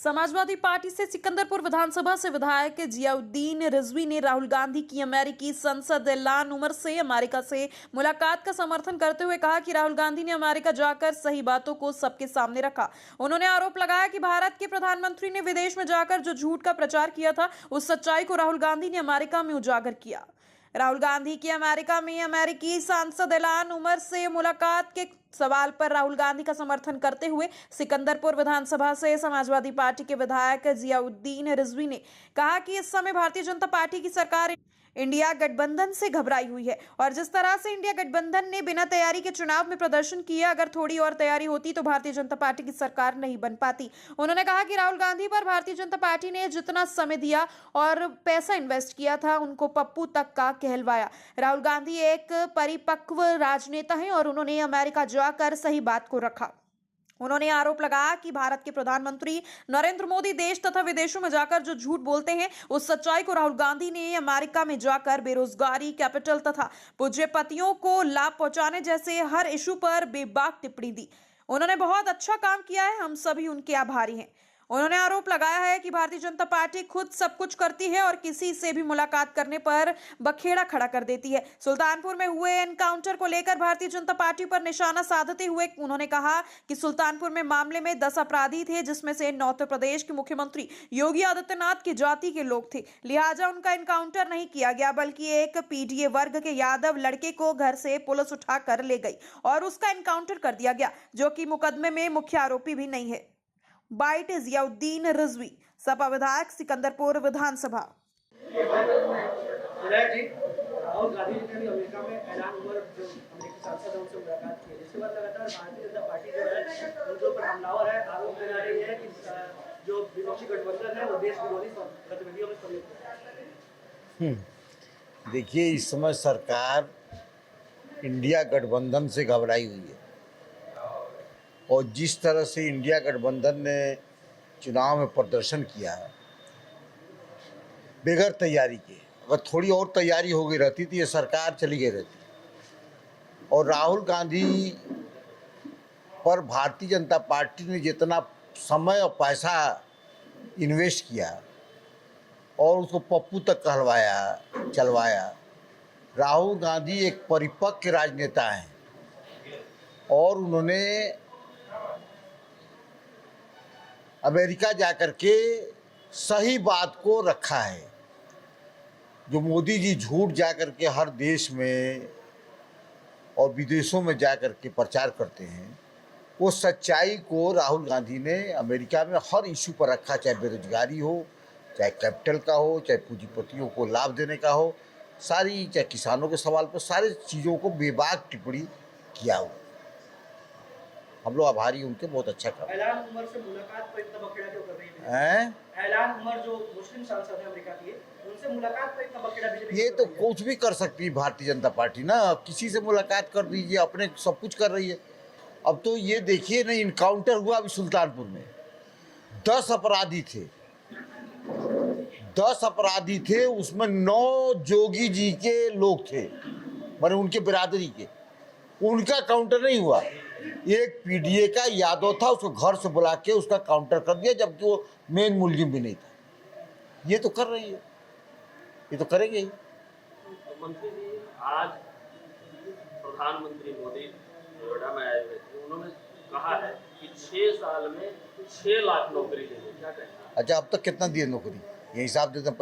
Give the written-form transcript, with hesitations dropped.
Samajwadi party से सिकंदरपुर विधानसभा से विधायक जियाउद्दीन रिजवी ने राहुल गांधी की अमेरिकी संसद ऐलान उमर से अमेरिका से मुलाकात का समर्थन करते हुए कहा कि राहुल गांधी ने अमेरिका जाकर सही बातों को सबके सामने रखा। उन्होंने आरोप लगाया कि भारत के प्रधानमंत्री ने विदेश में जाकर जो झूठ का प्रचार किया था, उस सच्चाई को राहुल गांधी ने अमेरिका में उजागर किया। राहुल गांधी की अमेरिका में अमेरिकी सांसद ऐलान उमर से मुलाकात के सवाल पर राहुल गांधी का समर्थन करते हुए सिकंदरपुर विधानसभा से समाजवादी पार्टी के विधायक जियाउद्दीन रिजवी ने कहा कि इस समय भारतीय जनता पार्टी की सरकार इंडिया गठबंधन से घबराई हुई है और जिस तरह से इंडिया गठबंधन ने बिना तैयारी के चुनाव में प्रदर्शन किया, अगर थोड़ी और तैयारी होती तो भारतीय जनता पार्टी की सरकार नहीं बन पाती। उन्होंने कहा कि राहुल गांधी पर भारतीय जनता पार्टी ने जितना समय दिया और पैसा इन्वेस्ट किया था, उनको पप्पू तक का कहलवाया। राहुल गांधी एक परिपक्व राजनेता हैं और उन्होंने अमेरिका जाकर सही बात को रखा। उन्होंने आरोप लगाया कि भारत के प्रधानमंत्री नरेंद्र मोदी देश तथा विदेशों में जाकर जो झूठ बोलते हैं, उस सच्चाई को राहुल गांधी ने अमेरिका में जाकर बेरोजगारी, कैपिटल तथा पूंजीपतियों को लाभ पहुंचाने जैसे हर इशू पर बेबाक टिप्पणी दी। उन्होंने बहुत अच्छा काम किया है, हम सभी उनके आभारी हैं। उन्होंने आरोप लगाया है कि भारतीय जनता पार्टी खुद सब कुछ करती है और किसी से भी मुलाकात करने पर बखेड़ा खड़ा कर देती है। सुल्तानपुर में हुए एनकाउंटर को लेकर भारतीय जनता पार्टी पर निशाना साधते हुए उन्होंने कहा कि सुल्तानपुर में मामले में 10 अपराधी थे, जिसमें से उत्तर प्रदेश के मुख्यमंत्री योगी आदित्यनाथ की जाति के लोग थे। लिहाजा उनका एनकाउंटर नहीं किया गया, बल्कि एक पीडीए वर्ग के यादव लड़के को घर से पुलिस उठा कर ले गई और उसका एनकाउंटर कर दिया गया, जो कि मुकदमे में मुख्य आरोपी भी नहीं है। बाइट जियाउद्दीन रिजवी, सपा विधायक, सिकंदरपुर विधानसभा। विधायक जी, राहुल गांधी जी ने भी अमेरिका में ऐलान उमर जो अमेरिकी सांसद है उनसे मुलाकात की है, जिसके बाद लगातार भारतीय जनता पार्टी जो है उनके ऊपर हमलावर है, आरोप लगा रही है कि जो विपक्षी गठबंधन है वो देश विरोधी गतिविधियों में संलिप्त है। देखिए, इस समय सरकार इंडिया गठबंधन से घबराई हुई है और जिस तरह से इंडिया गठबंधन ने चुनाव में प्रदर्शन किया है बगैर तैयारी के, अगर थोड़ी और तैयारी हो गई रहती तो ये सरकार चली गई रहती। और राहुल गांधी पर भारतीय जनता पार्टी ने जितना समय और पैसा इन्वेस्ट किया और उसको पप्पू तक कहलवाया, चलवाया। राहुल गांधी एक परिपक्व राजनेता हैं और उन्होंने अमेरिका जाकर के सही बात को रखा है। जो मोदी जी झूठ जाकर के हर देश में और विदेशों में जाकर के प्रचार करते हैं, वो सच्चाई को राहुल गांधी ने अमेरिका में हर इशू पर रखा, चाहे बेरोजगारी हो, चाहे कैपिटल का हो, चाहे पूंजीपतियों को लाभ देने का हो, सारी, चाहे किसानों के सवाल पर, सारी चीज़ों को बेबाक टिप्पणी किया हो। हम लोग आभारी, उनके बहुत अच्छा काम। ऐलान उमर से मुलाकात पर इतना बखेड़ा क्यों कर रही है? ऐलान उमर जो मुस्लिम सांसद है अमेरिका के, उनसे मुलाकात पर इतना बखेड़ा बीजेपी ये तो कुछ भी कर सकती है भारतीय जनता पार्टी ना, किसी से मुलाकात कर दीजिए, अपने सब कुछ कर रही है। अब तो ये देखिए ना, इनकाउंटर हुआ अभी सुल्तानपुर में, 10 अपराधी थे, 10 अपराधी थे, उसमें 9 जोगी जी के लोग थे, माने उनके बिरादरी के। उनका काउंटर नहीं हुआ, एक पीडीए का यादव था, उसको घर से बुला के उसका काउंटर कर दिया, जबकि वो मेन मुलजिम भी नहीं था। ये तो कर रही है, ये तो करेंगे ही। मंत्री जी, आज प्रधानमंत्री मोदी नोएडा में आए हुए थे, उन्होंने कहा है कि 6 साल में 6 लाख नौकरी देंगे, क्या कहना है? अच्छा, अब तक कितना दिए नौकरी, ये हिसाब देते हैं।